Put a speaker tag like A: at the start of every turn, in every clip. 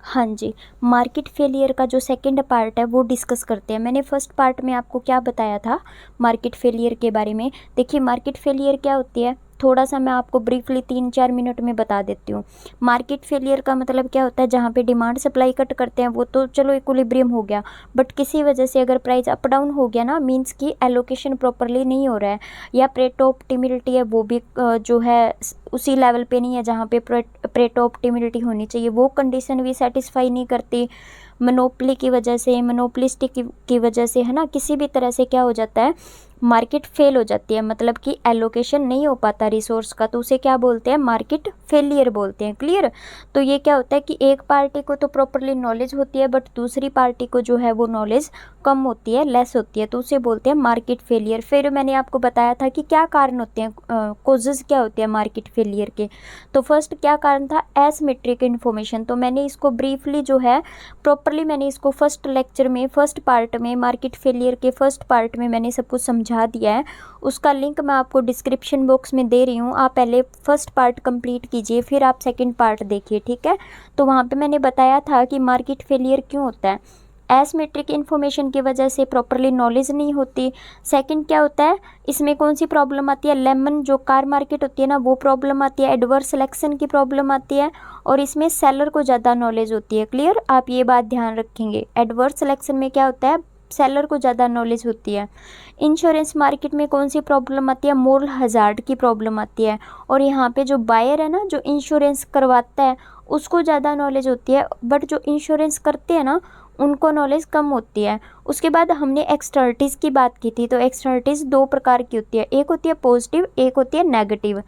A: हाँ जी, market failure का जो सेकंड पार्ट है वो डिस्कस करते हैं। मैंने फर्स्ट पार्ट में आपको क्या बताया था मार्केट फेलियर के बारे में। देखिए मार्केट फेलियर क्या होती है, थोड़ा सा मैं आपको ब्रीफली 3-4 मिनट में बता देती हूँ। मार्केट फेलियर का मतलब क्या होता है, जहाँ पे डिमांड सप्लाई कट करते हैं वो तो चलो इक्विलिब्रियम हो गया, बट किसी वजह से अगर प्राइस अप डाउन हो गया ना, मीन्स कि एलोकेशन प्रॉपरली नहीं हो रहा है या प्रेटो ऑप्टिमिलिटी है वो भी जो है उसी लेवल पे नहीं है जहाँ पे प्रेटो ऑप्टिमिलिटी होनी चाहिए, वो कंडीशन भी सेटिस्फाई नहीं करती। मोनोपोली की वजह से, मोनोपोलिस्टिक की वजह से, है ना, किसी भी तरह से क्या हो जाता है, मार्केट फेल हो जाती है, मतलब कि एलोकेशन नहीं हो पाता रिसोर्स का, तो उसे क्या बोलते हैं, मार्केट फेलियर बोलते हैं। क्लियर। तो ये क्या होता है कि एक पार्टी को तो प्रॉपरली नॉलेज होती है बट दूसरी पार्टी को जो है वो नॉलेज कम होती है, लेस होती है, तो उसे बोलते हैं मार्केट फेलियर। फिर मैंने आपको बताया था कि क्या कारण होते हैं, कोजेज क्या होते हैं मार्केट फेलियर के। तो फर्स्ट क्या कारण था, एसिमेट्रिक इन्फॉर्मेशन। तो मैंने इसको ब्रीफली जो है प्रॉपरली मैंने इसको फर्स्ट लेक्चर में, फर्स्ट पार्ट में, मार्केट फेलियर के फर्स्ट पार्ट में मैंने सब कुछ समझा दिया है। उसका लिंक मैं आपको डिस्क्रिप्शन बॉक्स में दे रही हूँ, आप पहले फर्स्ट पार्ट कंप्लीट कीजिए फिर आप सेकंड पार्ट देखिए, ठीक है। तो वहाँ पे मैंने बताया था कि मार्केट फेलियर क्यों होता है, एसिमेट्रिक इन्फॉर्मेशन की वजह से, प्रॉपरली नॉलेज नहीं होती। सेकंड क्या होता है, इसमें कौन सी प्रॉब्लम आती है, लेमन जो कार मार्केट होती है ना वो प्रॉब्लम आती है, एडवर्स सिलेक्शन की प्रॉब्लम आती है, और इसमें सेलर को ज़्यादा नॉलेज होती है। क्लियर, आप ये बात ध्यान रखेंगे। एडवर्स सिलेक्शन में क्या होता है, सेलर को ज़्यादा नॉलेज होती है। इंश्योरेंस मार्केट में कौन सी प्रॉब्लम आती है, मोरल हजार्ड की प्रॉब्लम आती है, और यहाँ पे जो बायर है ना, जो इंश्योरेंस करवाता है उसको ज़्यादा नॉलेज होती है, बट जो इंश्योरेंस करते हैं ना उनको नॉलेज कम होती है। उसके बाद हमने एक्सटर्निटीज़ की बात की थी, तो एक्सटर्निटीज़ दो प्रकार की होती है, एक होती है पॉजिटिव, एक होती है नेगेटिव।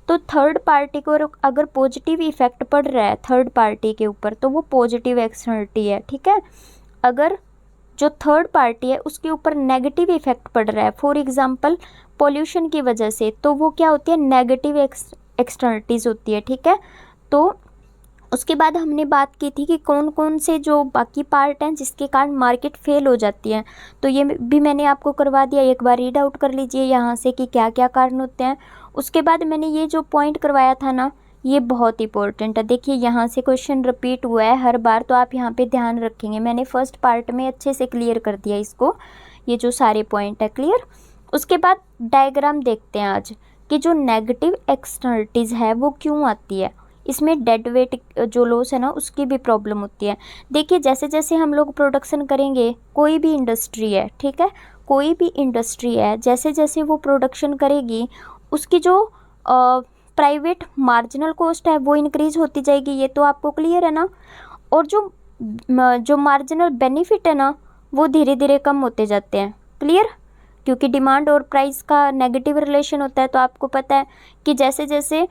A: तो थर्ड पार्टी को अगर पॉजिटिव इफेक्ट पड़ रहा है थर्ड पार्टी के ऊपर तो वो पॉजिटिव एक्सटर्निटी है, ठीक है। अगर जो थर्ड पार्टी है उसके ऊपर नेगेटिव इफेक्ट पड़ रहा है, फॉर एग्जांपल पोल्यूशन की वजह से, तो वो क्या होती है, नेगेटिव एक्सटर्निटीज़ होती है, ठीक है। तो उसके बाद हमने बात की थी कि कौन कौन से जो बाकी पार्ट हैं जिसके कारण मार्केट फेल हो जाती है, तो ये भी मैंने आपको करवा दिया, एक बार रीड आउट कर लीजिए यहाँ से कि क्या क्या कारण होते हैं। उसके बाद मैंने ये जो पॉइंट करवाया था ना, ये बहुत इंपॉर्टेंट है। देखिए यहाँ से क्वेश्चन रिपीट हुआ है हर बार, तो आप यहाँ पे ध्यान रखेंगे। मैंने फर्स्ट पार्ट में अच्छे से क्लियर कर दिया इसको, ये जो सारे पॉइंट है क्लियर। उसके बाद डायग्राम देखते हैं आज कि जो नेगेटिव एक्सटर्निटीज़ है वो क्यों आती है। इसमें डेड वेट जो लॉस है ना उसकी भी प्रॉब्लम होती है। देखिए जैसे जैसे हम लोग प्रोडक्शन करेंगे, कोई भी इंडस्ट्री है, ठीक है, कोई भी इंडस्ट्री है, जैसे जैसे वो प्रोडक्शन करेगी उसकी जो प्राइवेट मार्जिनल कॉस्ट है वो इंक्रीज होती जाएगी, ये तो आपको क्लियर है ना। और जो मार्जिनल बेनिफिट है ना वो धीरे धीरे कम होते जाते हैं। क्लियर, क्योंकि डिमांड और प्राइस का नेगेटिव रिलेशन होता है, तो आपको पता है कि जैसे जैसे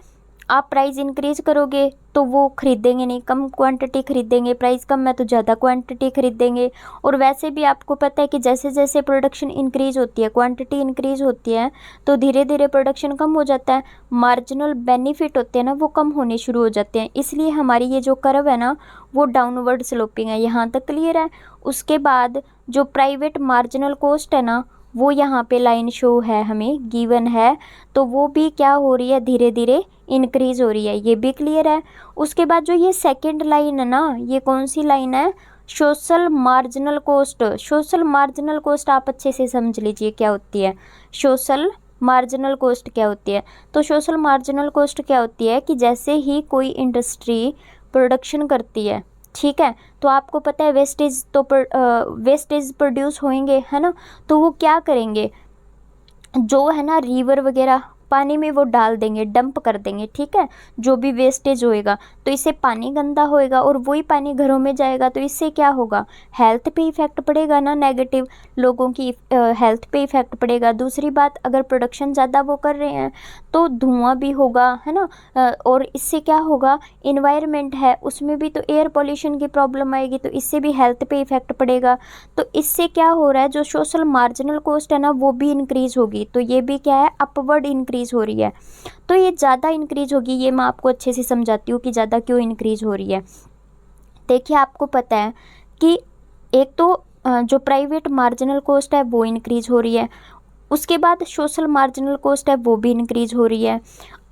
A: आप प्राइस इंक्रीज करोगे तो वो खरीदेंगे नहीं, कम क्वांटिटी खरीदेंगे, प्राइस कम है तो ज़्यादा क्वांटिटी खरीदेंगे। और वैसे भी आपको पता है कि जैसे जैसे प्रोडक्शन इंक्रीज होती है, क्वांटिटी इंक्रीज होती है, तो धीरे धीरे प्रोडक्शन कम हो जाता है, मार्जिनल बेनिफिट होते हैं ना वो कम होने शुरू हो जाते हैं। इसलिए हमारी ये जो कर्व है ना वो डाउनवर्ड स्लोपिंग है, यहाँ तक क्लियर है। उसके बाद जो प्राइवेट मार्जिनल कॉस्ट है ना वो यहाँ पे लाइन शो है, हमें गिवन है, तो वो भी क्या हो रही है, धीरे धीरे इंक्रीज हो रही है, ये भी क्लियर है। उसके बाद जो ये सेकंड लाइन है ना, ये कौन सी लाइन है, social marginal cost. Social marginal cost आप अच्छे से समझ लीजिए क्या होती है, सोशल मार्जिनल कॉस्ट क्या होती है। तो सोशल मार्जिनल कॉस्ट क्या होती है कि जैसे ही कोई इंडस्ट्री प्रोडक्शन करती है, ठीक है, तो आपको पता है वेस्टेज तो वेस्टेज प्रोड्यूस होंगे, है ना, तो वो क्या करेंगे, जो है ना रिवर वगैरह पानी में वो डाल देंगे, डंप कर देंगे, ठीक है, जो भी वेस्टेज होएगा, तो इससे पानी गंदा होएगा और वही पानी घरों में जाएगा, तो इससे क्या होगा, हेल्थ पे इफेक्ट पड़ेगा ना, नेगेटिव, लोगों की हेल्थ पे इफेक्ट पड़ेगा। दूसरी बात, अगर प्रोडक्शन ज़्यादा वो कर रहे हैं तो धुआं भी होगा, है ना, और इससे क्या होगा, इन्वायरमेंट है उसमें भी तो एयर पोल्यूशन की प्रॉब्लम आएगी, तो इससे भी हेल्थ पे इफेक्ट पड़ेगा। तो इससे क्या हो रहा है, जो सोशल मार्जिनल कॉस्ट है ना वो भी इंक्रीज होगी, तो ये भी क्या है, अपवर्ड इंक्रीज हो रही है। तो ये ज़्यादा इंक्रीज होगी, ये मैं आपको अच्छे से समझाती हूँ कि ज़्यादा क्यों इंक्रीज हो रही है। देखिए आपको पता है कि एक तो जो प्राइवेट मार्जिनल कॉस्ट है वो इंक्रीज हो रही है, उसके बाद सोशल मार्जिनल कॉस्ट है वो भी इंक्रीज हो रही है।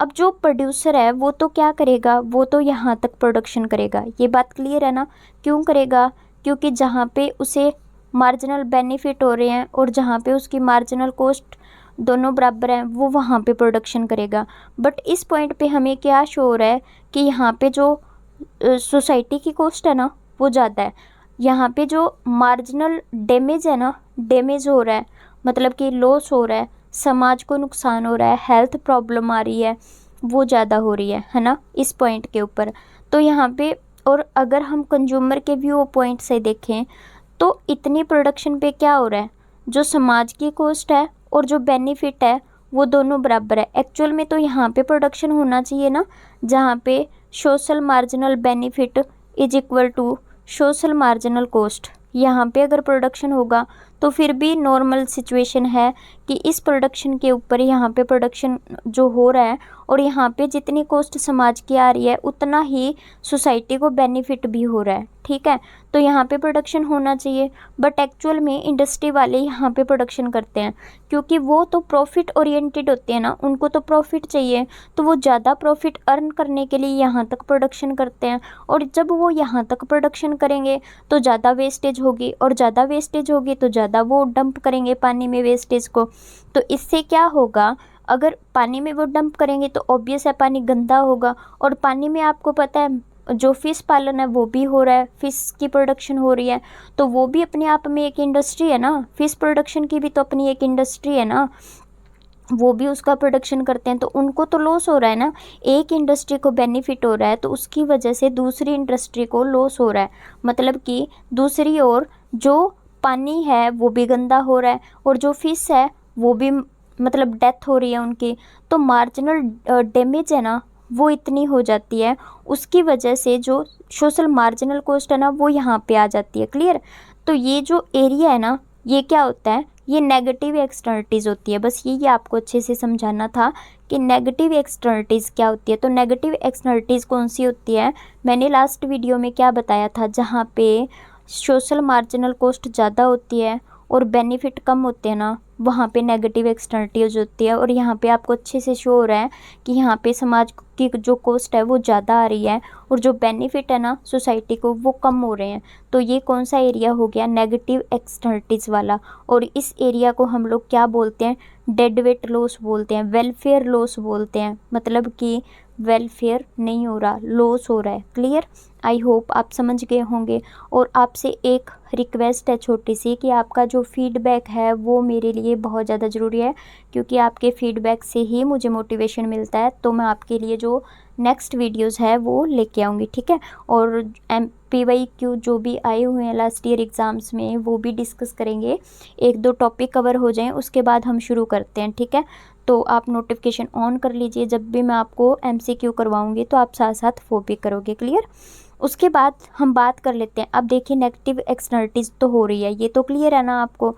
A: अब जो प्रोड्यूसर है वो तो क्या करेगा, वो तो यहाँ तक प्रोडक्शन करेगा, ये बात क्लियर है ना। क्यों करेगा, क्योंकि जहाँ पे उसे मार्जिनल बेनिफिट हो रहे हैं और जहाँ पे उसकी मार्जिनल कॉस्ट दोनों बराबर हैं वो वहाँ पे प्रोडक्शन करेगा। बट इस पॉइंट पे हमें क्या शो हो रहा है कि यहाँ पे जो सोसाइटी की कॉस्ट है ना वो ज़्यादा है। यहाँ पे जो मार्जिनल डैमेज है ना, डैमेज हो रहा है, मतलब कि लॉस हो रहा है, समाज को नुकसान हो रहा है, हेल्थ प्रॉब्लम आ रही है, वो ज़्यादा हो रही है ना इस पॉइंट के ऊपर। तो यहाँ पे, और अगर हम कंज्यूमर के व्यू पॉइंट से देखें तो इतनी प्रोडक्शन पे क्या हो रहा है, जो समाज की कॉस्ट है और जो बेनिफिट है वो दोनों बराबर है। एक्चुअल में तो यहाँ पे प्रोडक्शन होना चाहिए ना, जहाँ पे social marginal benefit is equal to social marginal cost. यहाँ पे अगर प्रोडक्शन होगा तो फिर भी नॉर्मल सिचुएशन है कि इस प्रोडक्शन के ऊपर यहाँ पे प्रोडक्शन जो हो रहा है और यहाँ पे जितनी कॉस्ट समाज की आ रही है उतना ही सोसाइटी को बेनिफिट भी हो रहा है, ठीक है। तो यहाँ पे प्रोडक्शन होना चाहिए, बट एक्चुअल में इंडस्ट्री वाले यहाँ पे प्रोडक्शन करते हैं क्योंकि वो तो प्रॉफिट ओरिएंटेड होते हैं ना, उनको तो प्रॉफिट चाहिए, तो वो ज़्यादा प्रॉफिट अर्न करने के लिए यहाँ तक प्रोडक्शन करते हैं। और जब वो यहाँ तक प्रोडक्शन करेंगे तो ज़्यादा वेस्टेज होगी, और ज़्यादा वेस्टेज होगी तो ज़्यादा वो डंप करेंगे पानी में वेस्टेज को। तो इससे क्या होगा, अगर पानी में वो डंप करेंगे तो ऑब्वियस है पानी गंदा होगा, और पानी में आपको पता है जो फिश पालन है वो भी हो रहा है, फिश की प्रोडक्शन हो रही है, तो वो भी अपने आप में एक इंडस्ट्री है ना, फिश प्रोडक्शन की भी तो अपनी एक इंडस्ट्री है ना, वो भी उसका प्रोडक्शन करते हैं, तो उनको तो लॉस हो रहा है ना। एक इंडस्ट्री को बेनिफिट हो रहा है तो उसकी वजह से दूसरी इंडस्ट्री को लॉस हो रहा है, मतलब कि दूसरी ओर जो पानी है वो भी गंदा हो रहा है और जो फिश है वो भी मतलब डेथ हो रही है उनकी। तो मार्जिनल डैमेज है ना वो इतनी हो जाती है, उसकी वजह से जो सोशल मार्जिनल कॉस्ट है ना वो यहाँ पे आ जाती है। क्लियर। तो ये जो एरिया है ना ये क्या होता है, ये नेगेटिव एक्सटर्निटीज़ होती है। बस ये आपको अच्छे से समझाना था कि नेगेटिव एक्सटर्निटीज़ क्या होती है। तो नेगेटिव एक्सटर्निटीज़ कौन सी होती है, मैंने लास्ट वीडियो में क्या बताया था, जहाँ पे सोशल मार्जिनल कॉस्ट ज़्यादा होती है और बेनिफिट कम होते हैं ना, वहाँ पे नेगेटिव एक्सटर्निटीज होती है। और यहाँ पे आपको अच्छे से शो हो रहा है कि यहाँ पे समाज की जो कॉस्ट है वो ज़्यादा आ रही है और जो बेनिफिट है ना सोसाइटी को वो कम हो रहे हैं। तो ये कौन सा एरिया हो गया, नेगेटिव एक्सटर्निटीज़ वाला। और इस एरिया को हम लोग क्या बोलते हैं, डेड वेट लॉस बोलते हैं, वेलफेयर लॉस बोलते हैं, मतलब कि वेलफेयर नहीं हो रहा, लॉस हो रहा है। क्लियर। आई होप आप समझ गए होंगे। और आपसे एक रिक्वेस्ट है छोटी सी कि आपका जो फीडबैक है वो मेरे लिए बहुत ज़्यादा ज़रूरी है, क्योंकि आपके फीडबैक से ही मुझे मोटिवेशन मिलता है। तो मैं आपके लिए जो नेक्स्ट वीडियोस है वो लेके आऊँगी, ठीक है। और PYQ जो भी आए हुए हैं लास्ट ईयर एग्ज़ाम्स में वो भी डिस्कस करेंगे, एक दो टॉपिक कवर हो जाएं उसके बाद हम शुरू करते हैं, ठीक है। तो आप नोटिफिकेशन ऑन कर लीजिए, जब भी मैं आपको MCQ करवाऊँगी तो आप साथ साथ वो भी करोगे। क्लियर। उसके बाद हम बात कर लेते हैं। अब देखिए नेगेटिव एक्सटर्निटीज़ तो हो रही है, ये तो क्लियर है ना आपको।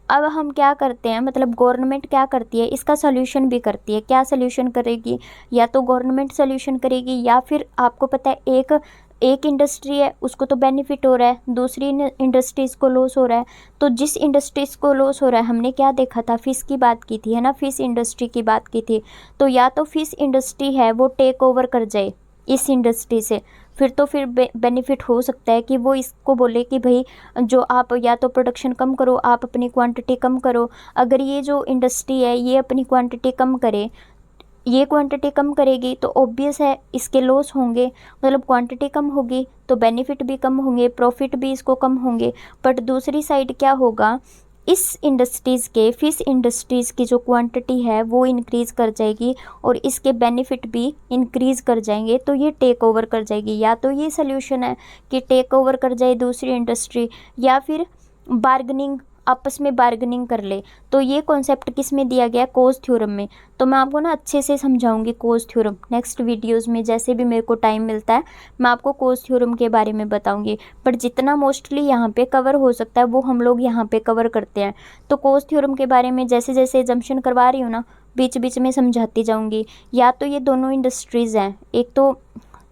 A: अब हम क्या करते हैं, मतलब गवर्नमेंट क्या करती है, इसका सोल्यूशन भी करती है। क्या सोल्यूशन करेगी, या तो गवर्नमेंट सोल्यूशन करेगी, या फिर आपको पता है एक इंडस्ट्री है उसको तो बेनिफिट हो रहा है, दूसरी इंडस्ट्रीज़ को लॉस हो रहा है। तो जिस इंडस्ट्रीज़ को लॉस हो रहा है, हमने क्या देखा था, फिश की बात की थी, है ना, फिश इंडस्ट्री की बात की थी। तो या तो फिश इंडस्ट्री है वो टेक ओवर कर जाए इस इंडस्ट्री से, फिर बेनिफिट हो सकता है कि वो इसको बोले कि भाई जो आप या तो प्रोडक्शन कम करो, आप अपनी क्वांटिटी कम करो। अगर ये जो इंडस्ट्री है ये अपनी क्वांटिटी कम करे, ये क्वांटिटी कम करेगी तो ऑब्वियस है इसके लॉस होंगे, मतलब क्वांटिटी कम होगी तो बेनिफिट भी कम होंगे, प्रॉफिट भी इसको कम होंगे। बट दूसरी साइड क्या होगा, इस इंडस्ट्रीज़ के फिश इंडस्ट्रीज़ की जो क्वांटिटी है वो इंक्रीज़ कर जाएगी और इसके बेनिफिट भी इंक्रीज़ कर जाएंगे, तो ये टेक ओवर कर जाएगी। या तो ये सोल्यूशन है कि टेक ओवर कर जाए दूसरी इंडस्ट्री, या फिर बार्गनिंग, आपस में बार्गनिंग कर ले। तो ये कॉन्सेप्ट किस में दिया गया, कोज थ्योरम में। तो मैं आपको ना अच्छे से समझाऊंगी कोज थ्योरम नेक्स्ट वीडियोस में, जैसे भी मेरे को टाइम मिलता है मैं आपको कोज थ्योरम के बारे में बताऊंगी। बट जितना मोस्टली यहाँ पे कवर हो सकता है वो हम लोग यहाँ पे कवर करते हैं। तो कोज थ्योरम के बारे में जैसे जैसे एजम्पशन करवा रही हूँ ना बीच बीच में समझाती जाऊँगी। या तो ये दोनों इंडस्ट्रीज़ हैं, एक तो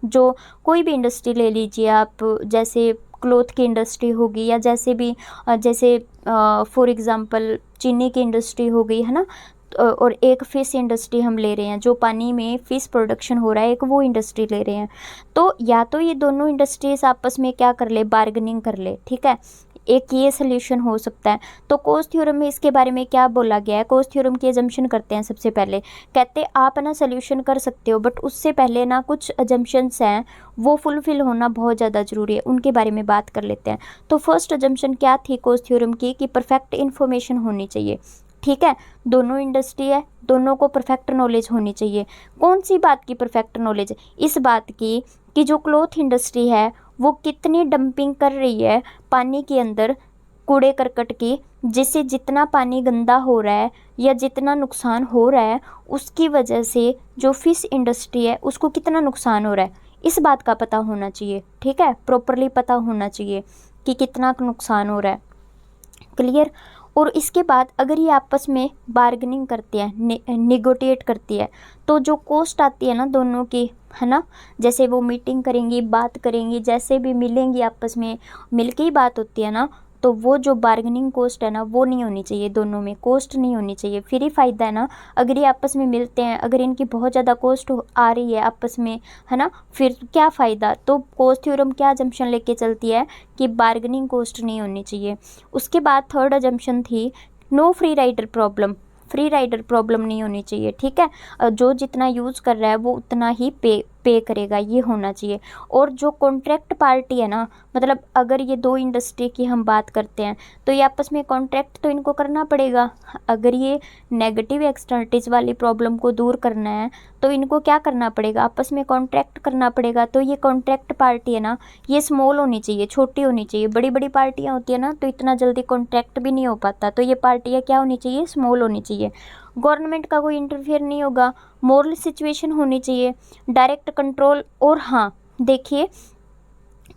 A: जो कोई भी इंडस्ट्री ले लीजिए आप, जैसे क्लोथ की इंडस्ट्री होगी, या जैसे फॉर एग्ज़ाम्पल चीनी की इंडस्ट्री हो गई, है ना। और एक फ़िश इंडस्ट्री हम ले रहे हैं, जो पानी में फ़िश प्रोडक्शन हो रहा है, एक वो इंडस्ट्री ले रहे हैं। तो या तो ये दोनों इंडस्ट्रीज़ आपस में क्या कर ले, बार्गेनिंग कर ले, ठीक है। एक ये सोल्यूशन हो सकता है। तो कोस्ट थ्योरम में इसके बारे में क्या बोला गया है, कोस्ट थ्योरम की अजम्पशन करते हैं। सबसे पहले कहते आप ना सोल्यूशन कर सकते हो, बट उससे पहले ना कुछ अजम्पशंस हैं, वो फुलफिल होना बहुत ज़्यादा ज़रूरी है, उनके बारे में बात कर लेते हैं। तो फर्स्ट अजम्पशन क्या थी कोस्ट थ्योरम की, कि परफेक्ट इन्फॉर्मेशन होनी चाहिए, ठीक है। दोनों इंडस्ट्री है, दोनों को परफेक्ट नॉलेज होनी चाहिए। कौन सी बात की परफेक्ट नॉलेज, इस बात की कि जो क्लॉथ इंडस्ट्री है वो कितनी डंपिंग कर रही है पानी के अंदर कूड़े करकट की, जिससे जितना पानी गंदा हो रहा है या जितना नुकसान हो रहा है, उसकी वजह से जो फिश इंडस्ट्री है उसको कितना नुकसान हो रहा है, इस बात का पता होना चाहिए, ठीक है। प्रॉपरली पता होना चाहिए कि कितना नुकसान हो रहा है, क्लियर। और इसके बाद अगर ये आपस में बार्गेनिंग करते हैं, निगोटिएट करती है, तो जो कॉस्ट आती है ना दोनों की, है ना, जैसे वो मीटिंग करेंगी, बात करेंगी, जैसे भी मिलेंगी आपस में मिलके ही बात होती है ना, तो वो जो बार्गेनिंग कॉस्ट है ना वो नहीं होनी चाहिए, दोनों में कॉस्ट नहीं होनी चाहिए, फिर ही फ़ायदा है ना। अगर ये आपस में मिलते हैं, अगर इनकी बहुत ज़्यादा कॉस्ट आ रही है आपस में, है ना, फिर क्या फ़ायदा। तो कोस्ट थ्योरम क्या अजम्पशन लेके चलती है कि बार्गेनिंग कॉस्ट नहीं होनी चाहिए। उसके बाद थर्ड अजम्पशन थी no free rider problem, free rider problem नहीं होनी चाहिए, ठीक है। जो जितना यूज़ कर रहा है वो उतना ही पे करेगा, ये होना चाहिए। और जो कॉन्ट्रैक्ट पार्टी है ना, मतलब अगर ये दो इंडस्ट्री की हम बात करते हैं, तो ये आपस में कॉन्ट्रैक्ट तो इनको करना पड़ेगा। अगर ये नेगेटिव एक्सटर्निटीज़ वाली प्रॉब्लम को दूर करना है तो इनको क्या करना पड़ेगा, आपस में कॉन्ट्रैक्ट करना पड़ेगा। तो ये कॉन्ट्रैक्ट पार्टी है ना, ये स्मॉल होनी चाहिए, छोटी होनी चाहिए। बड़ी बड़ी पार्टियाँ होती है ना तो इतना जल्दी कॉन्ट्रैक्ट भी नहीं हो पाता, तो ये पार्टियाँ क्या होनी चाहिए, स्मॉल होनी चाहिए। गवर्नमेंट का कोई इंटरफेयर नहीं होगा, मॉरल सिचुएशन होनी चाहिए, डायरेक्ट कंट्रोल। और हाँ देखिए,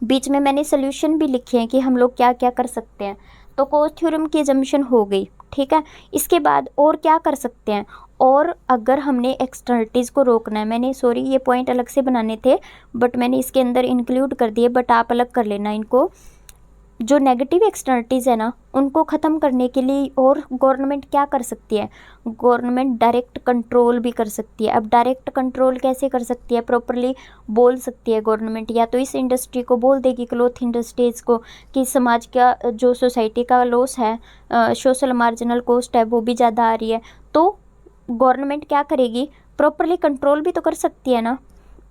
A: बीच में मैंने सोल्यूशन भी लिखे हैं कि हम लोग क्या क्या कर सकते हैं। तो कोस्ट थ्योरम की अजम्पशन हो गई, ठीक है। इसके बाद और क्या कर सकते हैं, और अगर हमने एक्सटर्निटीज़ को रोकना है, मैंने सॉरी ये पॉइंट अलग से बनाने थे बट मैंने इसके अंदर इंक्लूड कर दिए, बट आप अलग कर लेना इनको। जो नेगेटिव एक्सटर्निटीज़ है ना उनको ख़त्म करने के लिए और गवर्नमेंट क्या कर सकती है, गवर्नमेंट डायरेक्ट कंट्रोल भी कर सकती है। अब डायरेक्ट कंट्रोल कैसे कर सकती है, प्रॉपरली बोल सकती है गवर्नमेंट, या तो इस इंडस्ट्री को बोल देगी, क्लॉथ इंडस्ट्रीज़ को, कि समाज का जो सोसाइटी का लॉस है, सोशल मार्जिनल कॉस्ट है वो भी ज़्यादा आ रही है, तो गवर्नमेंट क्या करेगी, प्रॉपरली कंट्रोल भी तो कर सकती है ना।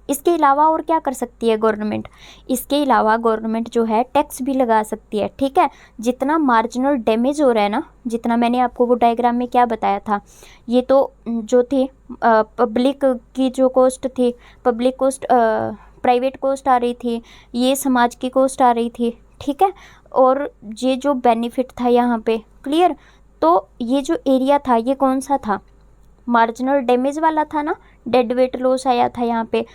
A: इसके अलावा और क्या कर सकती है गवर्नमेंट, इसके अलावा गवर्नमेंट जो है टैक्स भी लगा सकती है, ठीक है। जितना मार्जिनल डैमेज हो रहा है ना, जितना मैंने आपको वो डायग्राम में क्या बताया था, ये तो जो थी पब्लिक की जो कॉस्ट थी, पब्लिक कॉस्ट, प्राइवेट कॉस्ट आ रही थी, ये समाज की कॉस्ट आ रही थी, ठीक है। और ये जो बेनिफिट था यहाँ पे, क्लियर। तो ये जो एरिया था ये कौन सा था, मार्जिनल डैमेज वाला था ना, डेड वेट लॉस आया था यहाँ पे।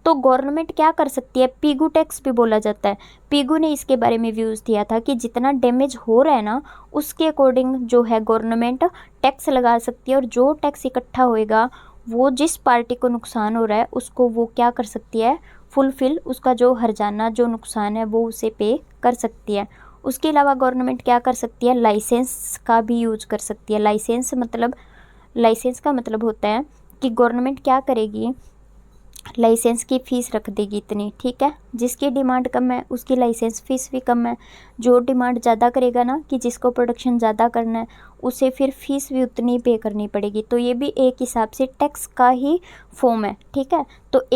A: तो गवर्नमेंट क्या कर सकती है, पीगू टैक्स भी बोला जाता है, पीगू ने इसके बारे में व्यूज़ दिया था कि जितना डैमेज हो रहा है ना उसके अकॉर्डिंग जो है गवर्नमेंट टैक्स लगा सकती है, और जो टैक्स इकट्ठा होएगा वो जिस पार्टी को नुकसान हो रहा है उसको वो क्या कर सकती है, फुलफिल, उसका जो हर्जाना जो नुकसान है वो उसे पे कर सकती है। उसके अलावा गवर्नमेंट क्या कर सकती है, लाइसेंस का भी यूज कर सकती है। लाइसेंस का मतलब होता है कि गवर्नमेंट क्या करेगी, लाइसेंस की फ़ीस रख देगी इतनी, ठीक है। जिसकी डिमांड कम है उसकी लाइसेंस फ़ीस भी कम है, जो डिमांड ज़्यादा करेगा ना, कि जिसको प्रोडक्शन ज़्यादा करना है उसे फिर फ़ीस भी उतनी पे करनी पड़ेगी। तो ये भी एक हिसाब से टैक्स का ही फॉर्म है, ठीक है। तो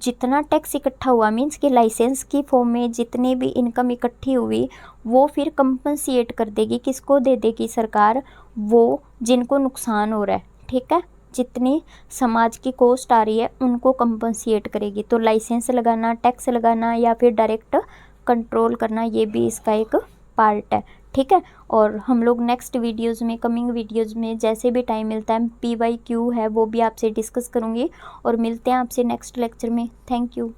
A: जितना टैक्स इकट्ठा हुआ मीन्स कि लाइसेंस की फॉर्म में जितनी भी इनकम इकट्ठी हुई वो फिर कंपनसेट कर देगी, किसको दे देगी, सरकार, वो जिनको नुकसान हो रहा है, ठीक है। जितनी समाज की कॉस्ट आ रही है उनको कंपनसेट करेगी। तो लाइसेंस लगाना, टैक्स लगाना या फिर डायरेक्ट कंट्रोल करना, ये भी इसका एक पार्ट है, ठीक है। और हम लोग नेक्स्ट वीडियोज़ में, कमिंग वीडियोज़ में जैसे भी टाइम मिलता है, PYQ है वो भी आपसे डिस्कस करूँगी, और मिलते हैं आपसे नेक्स्ट लेक्चर में। Thank you.